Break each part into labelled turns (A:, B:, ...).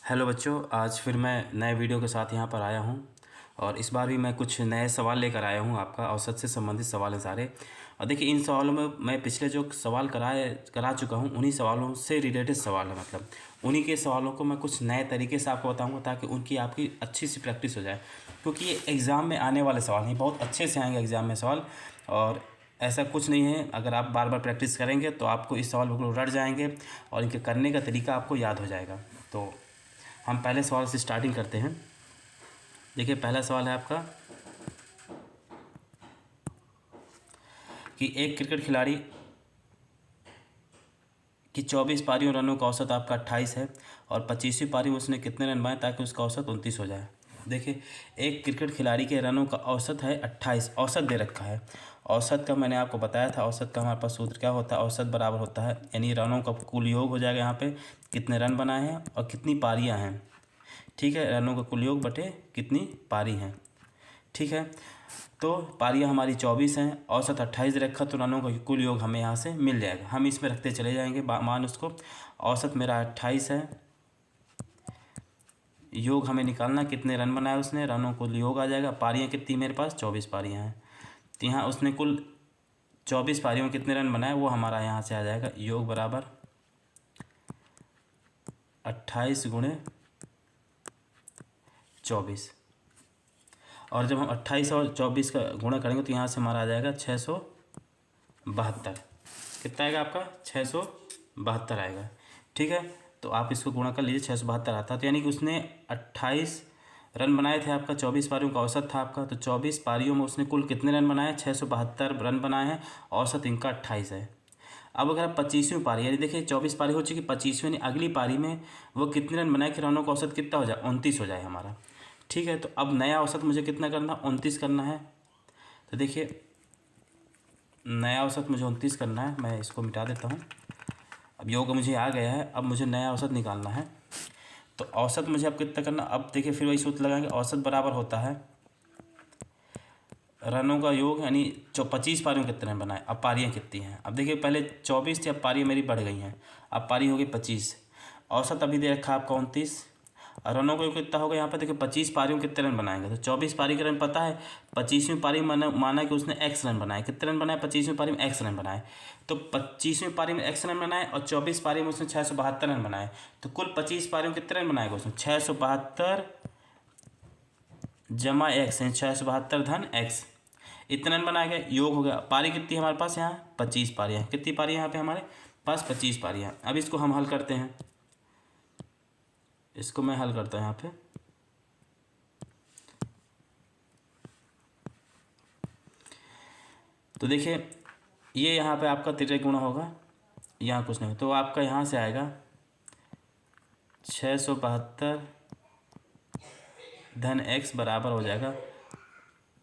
A: Hello बच्चों, आज फिर मैं नए वीडियो के साथ यहाँ पर आया हूँ और इस बार भी मैं कुछ नए सवाल लेकर आया हूँ। आपका औसत से संबंधित सवाल हैं सारे। और देखिए, इन सवालों में मैं पिछले जो सवाल करा चुका हूँ, उन्हीं सवालों से रिलेटेड सवाल है। मतलब उन्हीं के सवालों को मैं कुछ नए तरीके से आपको बताऊँगा ताकि उनकी आपकी अच्छी सी प्रैक्टिस हो जाए, क्योंकि ये एग्ज़ाम में आने वाले सवाल हैं, बहुत अच्छे से आएंगे एग्ज़ाम में सवाल। और ऐसा कुछ नहीं है, अगर आप बार बार प्रैक्टिस करेंगे तो आपको इस सवाल बिल्कुल रट जाएंगे और इनके करने का तरीका आपको याद हो जाएगा। तो हम पहले सवाल से स्टार्टिंग करते हैं। देखिए, पहला सवाल है आपका कि एक क्रिकेट खिलाड़ी की 24 पारियों रनों का औसत आपका 28 है और 25वीं पारी में उसने कितने रन बनाए ताकि उसका औसत 29 हो जाए। देखिए, एक क्रिकेट खिलाड़ी के रनों का औसत है 28, औसत दे रखा है। औसत का मैंने आपको बताया था, औसत का हमारे पास सूत्र क्या होता है, औसत बराबर होता है यानी रनों का कुल योग हो जाएगा यहाँ पे, कितने रन बनाए हैं और कितनी पारियाँ हैं। ठीक है, रनों का कुल योग बटे कितनी पारी हैं। ठीक है, तो पारियाँ हमारी 24 हैं, औसत 28 रखा, तो रनों का कुल योग हमें यहाँ से मिल जाएगा। हम इसमें रखते चले जाएंगे मान उसको। औसत मेरा 28 है, योग हमें निकालना कितने रन बनाए उसने, रनों कुल योग आ जाएगा। पारियाँ कितनी मेरे पास 24 पारियाँ हैं, तो यहाँ उसने कुल 24 पारियों में कितने रन बनाए वो हमारा यहाँ से आ जाएगा। योग बराबर 28 गुणे 24, और जब हम 28 और 24 का गुणा करेंगे तो यहाँ से हमारा आ जाएगा 672। कितना आएगा आपका 672 आएगा। ठीक है, तो आप इसको गुणा कर लीजिए, 672 आता है। तो यानी कि उसने 28 रन बनाए थे, आपका 24 पारियों का औसत था आपका, तो 24 पारियों में उसने कुल कितने रन बनाए, 672 रन बनाए हैं, औसत इनका 28 है। अब अगर आप 25वीं पारी, यानी देखिए 24 पारी हो चुकी, 25वीं यानी अगली पारी में वो कितने रन बनाए कि रनों का औसत कितना हो जाए, 29 हो जाए हमारा। ठीक है, तो अब नया औसत मुझे कितना करना, 29 करना है। तो देखिए, नया औसत मुझे 29 करना है। मैं इसको मिटा देता हूँ। अब योग मुझे आ गया है, अब मुझे नया औसत निकालना है। तो औसत मुझे अब कितना करना, अब देखिए फिर वही सूत्र लगाएंगे। औसत बराबर होता है रनों का योग, यानी 25 पारियों में कितने रन बनाए, अब पारियाँ कितनी हैं। अब देखिए, पहले 24 थी, अब पारियाँ मेरी बढ़ गई हैं, अब पारी हो गई 25। औसत अभी दे रखा है आपका 29, और रनों का योग कितना होगा यहाँ पर देखिए, 25 पारियों में कितने रन बनाएंगे, तो 24 पारी के रन पता है। 25वीं पारी में माना कि उसने एक्स रन बनाए, कितने रन बनाए 25वीं पारी में, एक्स रन बनाए। तो 25वीं पारी में एक्स रन बनाए और 24 पारी में उसने 672 रन बनाए, तो कुल 25 पारियों में कितने रन बनाएगा उसने, 672 जमा एक्स, 672 धन एक्स, इतने रन बनाए गए, योग हो गया। पारी कितनी हमारे पास यहाँ, 25 पारियाँ। कितनी पारी यहाँ पे हमारे पास, 25 पारियाँ। अब इसको हम हल करते हैं, इसको मैं हल करता हूँ यहाँ पे। तो देखिए, ये यहाँ पे आपका तिर्यक गुणा होगा, यहाँ कुछ नहीं, तो आपका यहाँ से आएगा 672 धन एक्स बराबर हो जाएगा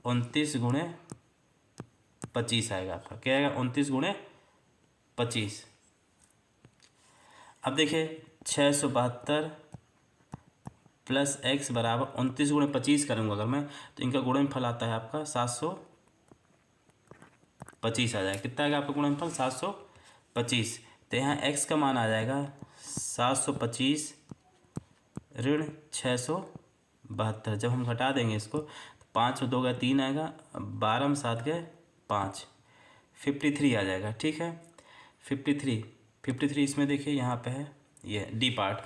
A: 29 गुणे 25 आएगा आपका। क्या आएगा, 29 गुणे 25। अब देखिए, 672 प्लस एक्स बराबर 29 गुणे 25 करूँगा अगर मैं, तो इनका गुणनफल आता है आपका 725 आ जाएगा। कितना आएगा आपका गुणनफल, 725। तो यहाँ एक्स का मान आ जाएगा 725 ऋण 672। जब हम घटा देंगे इसको, तो 5 में 2 गया 3 आएगा, 12 में 7 गए 5, 53 आ जाएगा। ठीक है, 53 इसमें देखिए यहाँ पे है ये डी पार्ट,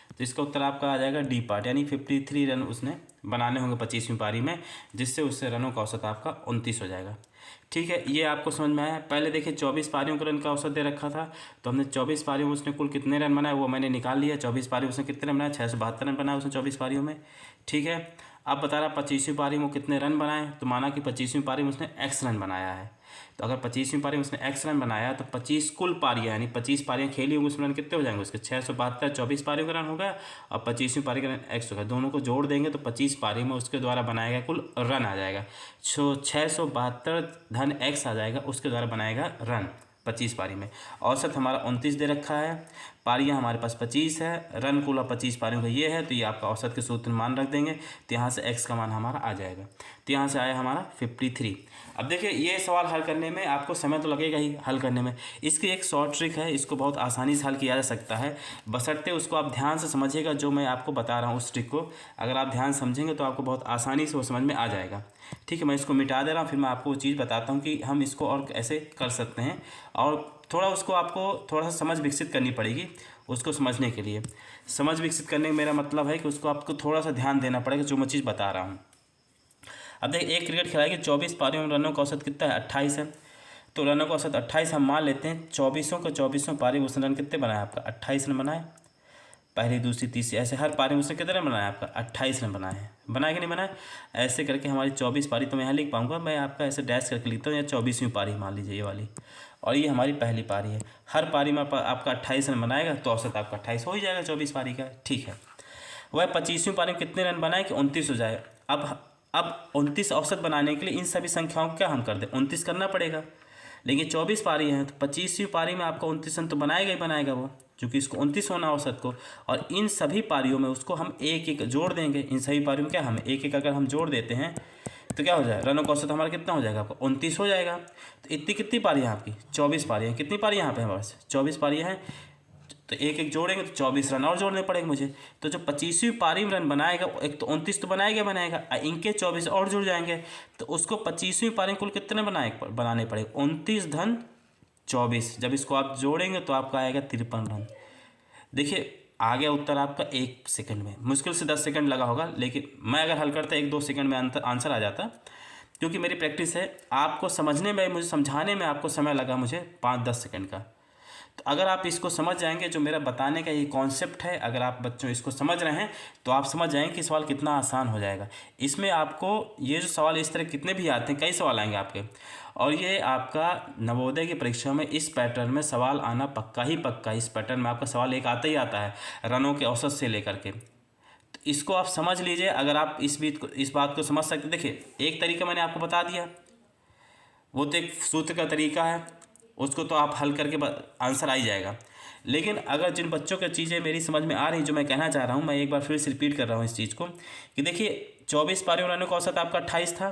A: तो इसका उत्तर आपका आ जाएगा डी पार्ट, यानी 53 रन उसने बनाने होंगे 25वीं पारी में, जिससे उससे रनों का औसत आपका 29 हो जाएगा। ठीक है, ये आपको समझ में आया। पहले देखिए 24 पारियों का रन का औसत दे रखा था, तो हमने 24 पारियों में उसने कुल कितने रन बनाए वो मैंने निकाल लिया। 24 पारी उसने कितने रन बनाए, 672 रन बनाए उसने 24 पारियों में। ठीक है, अब बता रहा 25वीं पारी में कितने रन बनाए, तो माना कि 25वीं पारी में उसने एक्स रन बनाया है। तो अगर 25वीं पारी में उसने एक्स रन बनाया, तो 25 कुल पारियाँ यानी 25 पारियाँ खेली होंगी, उसमें रन कितने हो जाएंगे उसके, 672 24 पारियों का रन होगा और 25वीं पारी का रन एक्स होगा, दोनों को जोड़ देंगे तो 25 पारी में उसके द्वारा बनाया गया कुल रन आ जाएगा। 672 धन एक्स आ जाएगा, उसके द्वारा बनाएगा रन 25 पारी में। औसत हमारा 29 दे रखा है, पारियाँ हमारे पास 25 है, रन कुल 25 पारियों का ये है, तो ये आपका औसत के सूत्र में मान रख देंगे, तो यहाँ से x का मान हमारा आ जाएगा। तो यहाँ से आया हमारा 53। अब देखिए ये सवाल हल करने में आपको समय तो लगेगा ही हल करने में, इसकी एक शॉर्ट ट्रिक है, इसको बहुत आसानी से हल किया जा सकता है, बशर्ते उसको आप ध्यान से समझिएगा। जो मैं आपको बता रहा हूँ उस ट्रिक को अगर आप ध्यान समझेंगे तो आपको बहुत आसानी से वो समझ में आ जाएगा। ठीक है, मैं इसको मिटा दे रहा हूँ, फिर मैं आपको वो चीज़ बताता हूँ कि हम इसको और ऐसे कर सकते हैं, और थोड़ा उसको आपको थोड़ा सा समझ विकसित करनी पड़ेगी उसको समझने के लिए। समझ विकसित करने का मेरा मतलब है कि उसको आपको थोड़ा सा ध्यान देना पड़ेगा जो मैं चीज़ बता रहा हूँ। अब देखिए एक क्रिकेट खिलाड़ी की 24 पारियों में रनों का औसत कितना है, 28 है। तो रनों का औसत 28 हम मान लेते हैं, 24 पारी में उसने रन कितने बनाए आपका, 28 रन बनाए, पहली दूसरी तीसरी ऐसे हर पारी में उसने कितने रन बनाया आपका, 28 रन बनाए हैं। बनाए कि नहीं बनाए, ऐसे करके हमारी 24 पारी तो मैं यहाँ लिख पाऊंगा, मैं आपका ऐसे डैश करके लिखता हूँ, या 24वीं पारी मान लीजिए ये वाली, और ये हमारी पहली पारी है। हर पारी में आपका 28 रन बनाएगा तो औसत आपका 28 हो ही जाएगा 24 पारी का। ठीक है, वह 25वीं पारी में कितने रन बनाए कि 29 हो जाए। अब 29 औसत बनाने के लिए इन सभी संख्याओं को क्या हम कर दें, 29 करना पड़ेगा, लेकिन 24 पारी है तो 25वीं पारी में आपका 29 रन तो बनाएगा ही बनाएगा वो, क्योंकि इसको 29 होना औसत को, और इन सभी पारियों में उसको हम एक एक जोड़ देंगे। इन सभी पारियों में क्या हम एक एक अगर हम जोड़ देते हैं तो क्या हो जाएगा, रनों का औसत हमारा कितना हो जाएगा आपका, 29 हो जाएगा। तो इतनी कितनी पारी है आपकी, 24 पारी हैं। कितनी पारी यहाँ पे हमारे पास, 24 पारी हैं, तो एक एक जोड़ेंगे तो 24 रन और जोड़ने पड़ेंगे मुझे। तो जो 25वीं पारी में रन बनाएगा, एक तो 29 तो बनाएगा, इनके 24 और जुड़ जाएंगे, तो उसको 25वीं पारी में कुल कितने बनाने पड़ेंगे, 29 धन 24। जब इसको आप जोड़ेंगे तो आपका आएगा 53 रन। देखिए आ गया उत्तर आपका 1 सेकंड में, मुश्किल से 10 सेकंड लगा होगा, लेकिन मैं अगर हल करता 1-2 सेकंड में आंसर आ जाता, क्योंकि मेरी प्रैक्टिस है। आपको समझने में, मुझे समझाने में आपको समय लगा मुझे 5-10 सेकंड का। तो अगर आप इसको समझ जाएंगे, जो मेरा बताने का ये कॉन्सेप्ट है, अगर आप बच्चों इसको समझ रहे हैं तो आप समझ जाएंगे कि सवाल कितना आसान हो जाएगा। इसमें आपको ये जो सवाल इस तरह कितने भी आते हैं, कई सवाल आएंगे आपके, और ये आपका नवोदय की परीक्षा में इस पैटर्न में सवाल आना पक्का ही पक्का। इस पैटर्न में आपका सवाल एक आता ही आता है, रनों के औसत से लेकर के। तो इसको आप समझ लीजिए, अगर आप इस बात को समझ सकते। देखिए एक तरीका मैंने आपको बता दिया, वो तो एक सूत्र का तरीका है, उसको तो आप हल करके आंसर आ ही जाएगा। लेकिन अगर जिन बच्चों की चीज़ें मेरी समझ में आ रही, जो मैं कहना चाह रहा हूँ, मैं एक बार फिर से रिपीट कर रहा हूँ इस चीज़ को, कि देखिए 24 पारियों रनों का औसत आपका 28 था।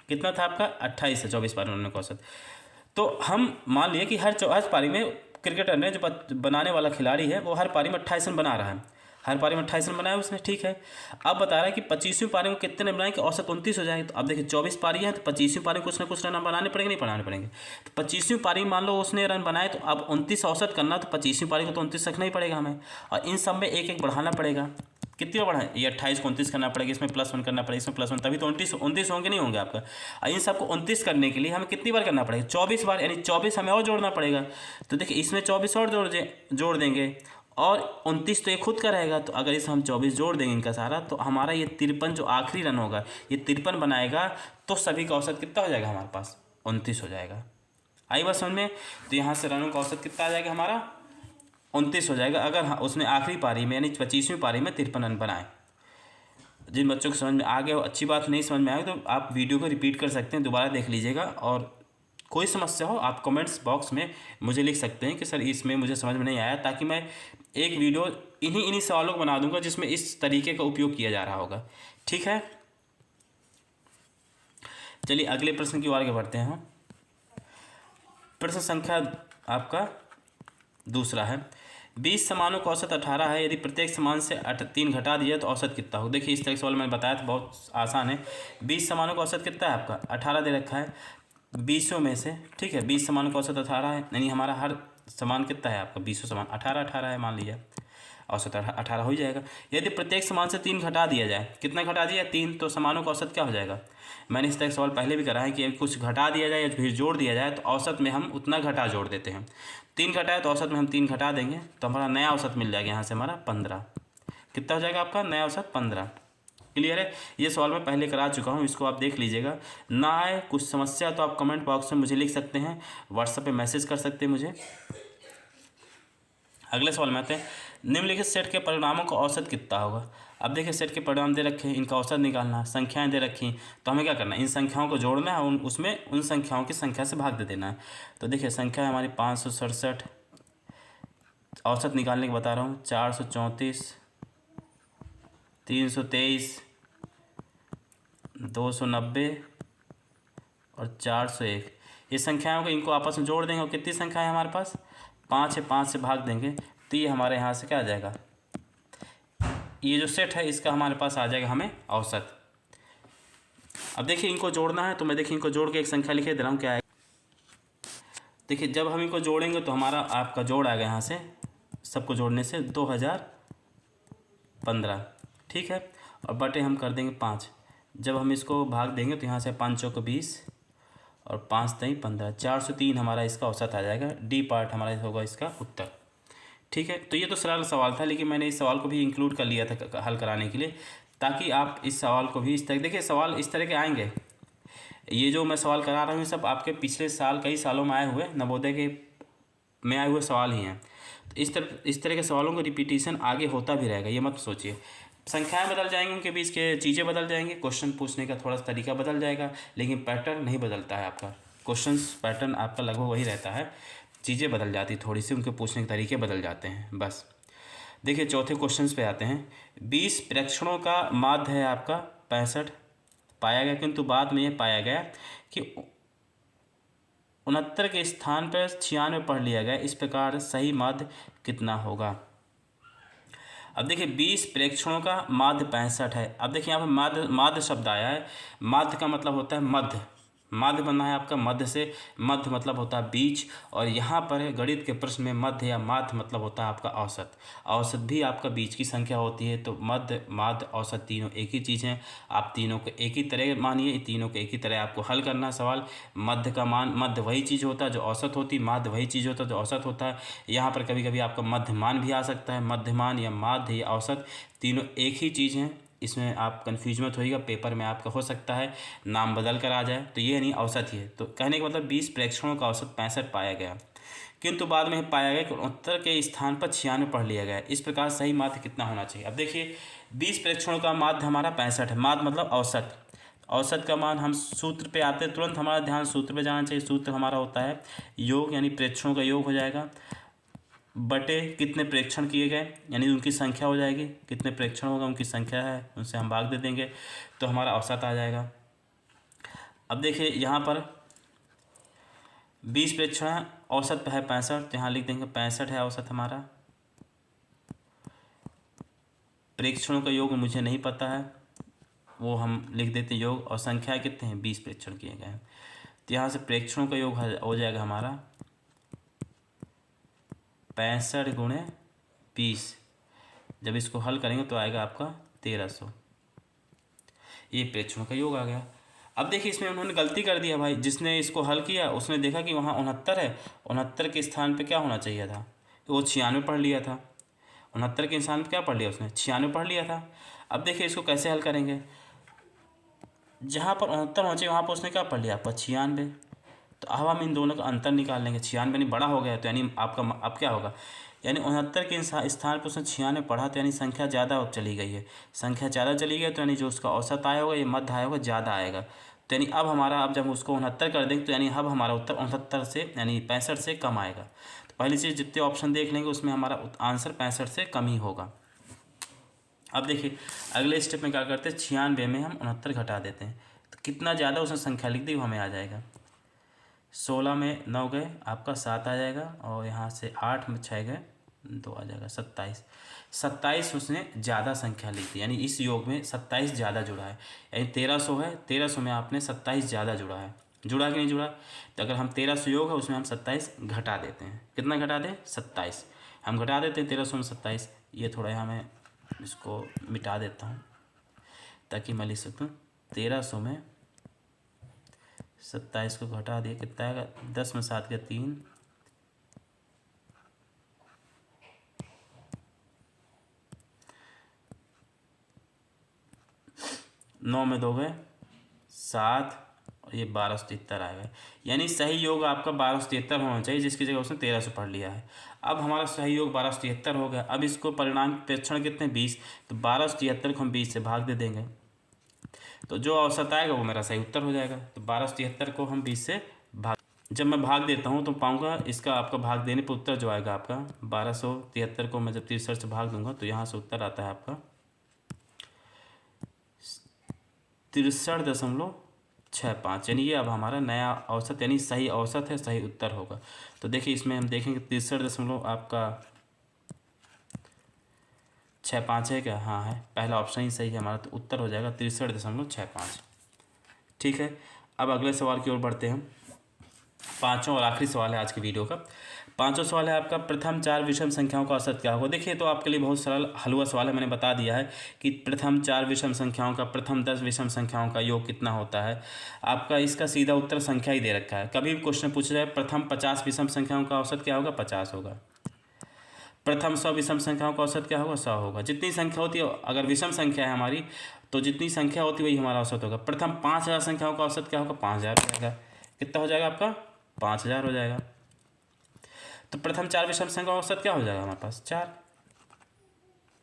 A: कितना था आपका, 28 है 24 पारियों रनों का औसत। तो हम मान लिए कि हर पारी में क्रिकेटर ने, जो बनाने वाला खिलाड़ी है, वो हर पारी में 28 रन बना रहा है, हर पारी में 28 रन बनाया उसने। ठीक है, अब बता रहा है कि 25वीं पारी में कितने रन बनाए कि औसत 29 हो जाएगी। तो अब देखिए 24 पारी है, तो 25वीं पारी में कुछ ना कुछ रन बनाने पड़ेंगे, नहीं बनाने पड़ेंगे। तो 25वीं पारी मान लो उसने रन बनाए, तो अब 29 औसत करना, तो 25वीं पारी को तो 29 रखना ही पड़ेगा हमें, और इन सब में एक एक बढ़ाना पड़ेगा। कितनी बार बढ़ाएं, ये 28 को 29 करना पड़ेगा, इसमें +1 करना पड़ेगा, इसमें +1, तभी तो 29 होंगे, नहीं होंगे आपका। और इन सबको 29 करने के लिए हमें कितनी बार करना पड़ेगा, 24 बार, यानी 24 हमें और जोड़ना पड़ेगा। तो देखिए इसमें 24 और जोड़ देंगे, और 29 तो ये खुद का रहेगा। तो अगर इसे हम 24 जोड़ देंगे इनका सारा, तो हमारा ये 53 जो आखिरी रन होगा, ये 53 बनाएगा, तो सभी का औसत कितना हो जाएगा हमारे पास, 29 हो जाएगा। आई बात समझ में। तो यहाँ से रनों का औसत कितना आ जाएगा हमारा, 29 हो जाएगा, अगर उसने आखिरी पारी में यानी 25वीं पारी में 53 रन बनाए। जिन बच्चों को समझ में आ गया, अच्छी बात, नहीं समझ में आएगा तो आप वीडियो को रिपीट कर सकते हैं, दोबारा देख लीजिएगा, और कोई समस्या हो आप कमेंट्स बॉक्स में मुझे लिख सकते हैं कि सर इसमें मुझे समझ में नहीं आया, ताकि मैं एक वीडियो इन्हीं सवालों को बना दूंगा जिसमें इस तरीके का उपयोग किया जा रहा होगा। ठीक है, चलिए अगले प्रश्न की ओर आगे बढ़ते हैं हम। प्रश्न संख्या आपका दूसरा है, 20 समानों का औसत 18 है, यदि प्रत्येक समान से 3 घटा दिया तो औसत कितना हो। देखिए इस तरह सवाल मैंने बताया था, बहुत आसान है। 20 समानों का औसत कितना है आपका, 18 दे रखा है 20 में से। ठीक है, 20 समानों का औसत 18 है, यानी हमारा हर समान कितना है आपका, 20 समान 18 है, मान लीजिए औसत 18 हो ही जाएगा। यदि प्रत्येक समान से 3 घटा दिया जाए, कितना घटा दिया, 3, तो समानों का औसत क्या हो जाएगा। मैंने इस तरह सवाल पहले भी करा है कि कुछ घटा दिया जाए या फिर जोड़ दिया जाए, तो औसत में हम उतना घटा जोड़ देते हैं। 3 घटाए तो औसत में हम 3 घटा देंगे, तो हमारा नया औसत मिल जाएगा यहाँ से हमारा 15। कितना हो जाएगा आपका नया औसत, 15। क्लियर है, ये सवाल मैं पहले करा चुका हूँ, इसको आप देख लीजिएगा। ना आए कुछ समस्या तो आप कमेंट बॉक्स में मुझे लिख सकते हैं, व्हाट्सएप पे मैसेज कर सकते हैं मुझे। अगले सवाल में आते हैं, निम्नलिखित सेट के परिणामों का औसत कितना होगा। अब देखिए सेट के परिणाम दे रखे हैं, इनका औसत निकालना, संख्याएं दे रखी, तो हमें क्या करना है, इन संख्याओं को जोड़ना है, उसमें उन संख्याओं की संख्या से भाग दे देना है। तो देखिए संख्या है हमारी 567, औसत निकालने के बता रहा हूँ। 434, 323, 290 और 401। ये संख्याओं को इनको आपस में जोड़ देंगे और कितनी संख्या है हमारे पास? 5 है। 5 से भाग देंगे तो ये हमारे यहाँ से क्या आ जाएगा? ये जो सेट है इसका हमारे पास आ जाएगा हमें औसत। अब देखिए इनको जोड़ना है तो मैं देखिए इनको जोड़ के एक संख्या लिखे दे रहा हूँ, क्या है। देखिए जब हम इनको जोड़ेंगे तो हमारा आपका जोड़ आएगा यहाँ से, सबको जोड़ने से 2015, ठीक है। और बटे हम कर देंगे 5। जब हम इसको भाग देंगे तो यहाँ से 5 चौक 20 और 5 3 15, 403 हमारा इसका औसत आ जाएगा। डी पार्ट हमारा होगा इसका उत्तर, ठीक है। तो ये तो सरल सवाल था, लेकिन मैंने इस सवाल को भी इंक्लूड कर लिया था हल कराने के लिए, ताकि आप इस सवाल को भी इस तरह देखिए। सवाल इस तरह के आएंगे, ये जो मैं सवाल करा रहा हूँ सब आपके पिछले साल कई सालों में आए हुए नवोदय के में आए हुए सवाल ही हैं। तो इस तरह के सवालों का रिपीटिशन आगे होता भी रहेगा, ये मत सोचिए। संख्याएं बदल जाएंगी, उनके बीच के चीज़ें बदल जाएंगी, क्वेश्चन पूछने का थोड़ा सा तरीका बदल जाएगा, लेकिन पैटर्न नहीं बदलता है आपका। क्वेश्चन पैटर्न आपका लगभग वही रहता है, चीज़ें बदल जाती थोड़ी सी, उनके पूछने के तरीके बदल जाते हैं बस। देखिए चौथे क्वेश्चन पे आते हैं। 20 प्रेक्षणों का माध्य है आपका 65 पाया गया, किंतु बाद में यह पाया गया कि 69 के स्थान पर 96 पढ़ लिया गया। इस प्रकार सही माध्य कितना होगा? अब देखिए 20 प्रेक्षणों का माध्य 65 है। अब देखिए यहाँ पर माध्य माध्य शब्द आया है। माध्य का मतलब होता है मध्य, माध्य बनना है आपका मध्य से। मध्य मतलब होता है बीच, और यहाँ पर गणित के प्रश्न में मध्य या माध्य मतलब होता है आपका औसत। औसत भी आपका बीच की संख्या होती है। तो मध्य माध्य औसत तीनों एक ही चीज़ हैं। आप तीनों को एक ही तरह मानिए, तीनों को एक ही तरह आपको हल करना है सवाल। मध्य का मान, मध्य वही चीज़ होता है जो औसत होती है, माध्य वही चीज़ होता है जो औसत होता है। यहाँ पर कभी कभी आपका मध्यमान भी आ सकता है। मध्यमान या माध्य या औसत तीनों एक ही चीज़ हैं, इसमें आप कन्फ्यूज मत होइएगा। पेपर में आपका हो सकता है नाम बदल कर आ जाए, तो ये नहीं औसत ही है। तो कहने का मतलब 20 प्रेक्षणों का औसत 65 पाया गया, किंतु बाद में पाया गया कि 69 के स्थान पर 96 पढ़ लिया गया। इस प्रकार सही माध्य कितना होना चाहिए? अब देखिए 20 प्रेक्षणों का माध्य हमारा 65 है। माध्य मतलब औसत। औसत का मान हम सूत्र पे आते हैं, तुरंत हमारा ध्यान सूत्र पे जाना चाहिए। सूत्र हमारा होता है योग, यानी प्रेक्षणों का योग हो जाएगा बटे कितने प्रेक्षण किए गए, यानी उनकी संख्या हो जाएगी। कितने प्रेक्षण होगा उनकी संख्या है, उनसे हम भाग दे देंगे तो हमारा औसत आ जाएगा। अब देखिए यहाँ पर 20 प्रेक्षण है, औसत है 65, तो यहाँ लिख देंगे 65 है औसत हमारा। प्रेक्षणों का योग मुझे नहीं पता है, वो हम लिख देते योग, और संख्या कितने हैं 20 प्रेक्षण किए गए हैं। तो यहाँ से प्रेक्षणों का योग हो जाएगा हमारा 65 × 20। जब इसको हल करेंगे तो आएगा आपका 1300। ये प्रेक्षणों का योग आ गया। अब देखिए इसमें उन्होंने गलती कर दिया भाई, जिसने इसको हल किया उसने देखा कि वहाँ 69 है, 69 के स्थान पे क्या होना चाहिए था, तो वो 96 पढ़ लिया था। 69 के स्थान पे क्या पढ़ लिया उसने, 96 पढ़ लिया था। अब देखिए इसको कैसे हल करेंगे, जहाँ पर 69 होना चाहिए वहाँ पर उसने क्या पढ़ लिया आपका 96। तो अब हम इन दोनों का अंतर निकाल लेंगे। 96 नहीं बड़ा हो गया, तो यानी आपका अब क्या होगा, यानी 69 के स्थान पर उसने 96 पढ़ा, तो यानी संख्या ज़्यादा चली गई है। संख्या ज़्यादा चली गई तो यानी जो उसका औसत आया होगा, ये मध्य आया होगा, ज़्यादा आएगा। तो यानी अब हमारा, अब जब उसको 69 कर देंगे तो यानी अब हमारा उत्तर 69 से यानी 65 से कम आएगा। तो पहली चीज़ जितने ऑप्शन देख लेंगे उसमें हमारा आंसर 65 से कम ही होगा। अब देखिए अगले स्टेप में क्या करते हैं, 96 में हम 69 घटा देते हैं, तो कितना ज़्यादा उसने संख्या लिख दी वो हमें आ जाएगा। 16 में 9 गए आपका 7 आ जाएगा, और यहाँ से 8 में 6 गए 2 आ जाएगा 27। 27 उसने ज़्यादा संख्या ली थी, यानी इस योग में 27 ज़्यादा जुड़ा है। यानी 1300 है, 1300 में आपने 27 ज़्यादा जुड़ा है। जुड़ा कि नहीं जुड़ा? तो अगर हम 1300 योग है उसमें हम 27 घटा देते हैं। कितना घटा दें? 27 हम घटा देते हैं 1300 में 27। ये थोड़ा यहाँ मैं इसको मिटा देता हूँ ताकि मैं लिख सकूँ। 1300 में 27 को घटा दिए, कितना आएगा, 10 में 7 गया 3, 9 में 2 गए 7, और ये 1273 आएगा। यानी सही योग आपका 1273 होना चाहिए, जिसकी जगह उसने 1300 पढ़ लिया है। अब हमारा सही योग 1273 हो गया। अब इसको परिणाम प्रेक्षण कितने 20, तो 1273 को हम 20 से भाग दे देंगे, तो जो औसत आएगा वो मेरा सही उत्तर हो जाएगा। तो 1273 को हम 20 से भाग, जब मैं भाग देता हूँ तो पाऊँगा इसका आपका भाग देने पर उत्तर जो आएगा आपका 1273 को मैं जब 63 से भाग दूंगा तो यहाँ से उत्तर आता है आपका 63.65, यानी ये अब हमारा नया औसत यानी सही औसत है, सही उत्तर होगा। तो देखिए इसमें हम देखेंगे 63 आपका 65 है क्या? हाँ है, पहला ऑप्शन ही सही है हमारा, तो उत्तर हो जाएगा 63.65। ठीक है, अब अगले सवाल की ओर बढ़ते हैं। पांचवा और आखिरी सवाल है आज की वीडियो का। पांचवा सवाल है आपका, प्रथम 4 विषम संख्याओं का औसत क्या होगा? देखिए तो आपके लिए बहुत सरल हलवा सवाल है, मैंने बता दिया है कि प्रथम 4 विषम संख्याओं का प्रथम 10 विषम संख्याओं का योग कितना होता है। आपका इसका सीधा उत्तर संख्या ही दे रखा है। कभी भी क्वेश्चन पूछा जाए प्रथम 50 विषम संख्याओं का औसत क्या होगा? 50 होगा। प्रथम 100 विषम संख्याओं का औसत क्या होगा? 100 होगा। जितनी संख्या होती है, अगर विषम संख्या है हमारी तो जितनी संख्या होती है वही हमारा औसत होगा। प्रथम 5000 संख्याओं का औसत क्या होगा? 5000 हो जाएगा। कितना हो जाएगा आपका? 5000 हो जाएगा। तो प्रथम 4 विषम संख्या का औसत क्या हो जाएगा हमारे पास? 4।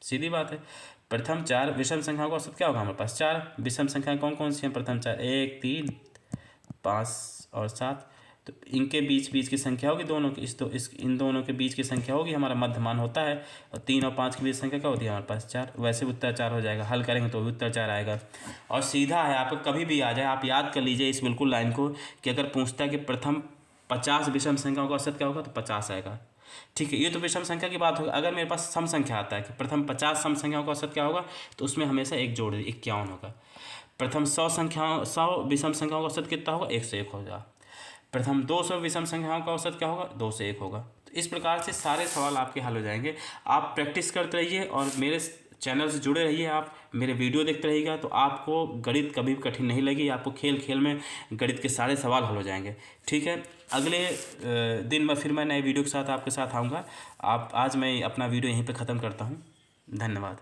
A: सीधी बात है। प्रथम 4 विषम संख्याओं का औसत क्या होगा हमारे पास? 4। विषम संख्याएं कौन कौन सी हैं? प्रथम 4, 1, 3, 5 और 7। तो इनके बीच की संख्या होगी दोनों की, इन दोनों के बीच की संख्या होगी, हमारा मध्यमान होता है। और 3 और 5 के बीच संख्या क्या होती है हमारे पास? 4। वैसे भी उत्तर 4 हो जाएगा, हल करेंगे तो भी उत्तर 4 आएगा। और सीधा है, आपको कभी भी आ जाए आप याद कर लीजिए इस बिल्कुल लाइन को कि अगर पूछता है कि प्रथम 50 विषम संख्याओं का औसत क्या होगा तो 50 आएगा। ठीक है, ये तो विषम संख्या की बात होगी। अगर मेरे पास सम संख्या आता है कि प्रथम 50 सम संख्याओं का औसत क्या होगा तो उसमें हमेशा एक जोड़ 51 होगा। प्रथम 100 विषम संख्याओं का औसत कितना होगा? 101 होगा। प्रथम 200 विषम संख्याओं का औसत क्या होगा? 2 से 1 होगा। तो इस प्रकार से सारे सवाल आपके हल हो जाएंगे। आप प्रैक्टिस करते रहिए और मेरे चैनल से जुड़े रहिए। आप मेरे वीडियो देखते रहिएगा तो आपको गणित कभी भी कठिन नहीं लगेगी। आपको खेल खेल में गणित के सारे सवाल हल हो जाएंगे। ठीक है, अगले दिन मैं फिर नए वीडियो के साथ आपके साथ आऊँगा। आज मैं अपना वीडियो यहीं पे ख़त्म करता हूँ। धन्यवाद।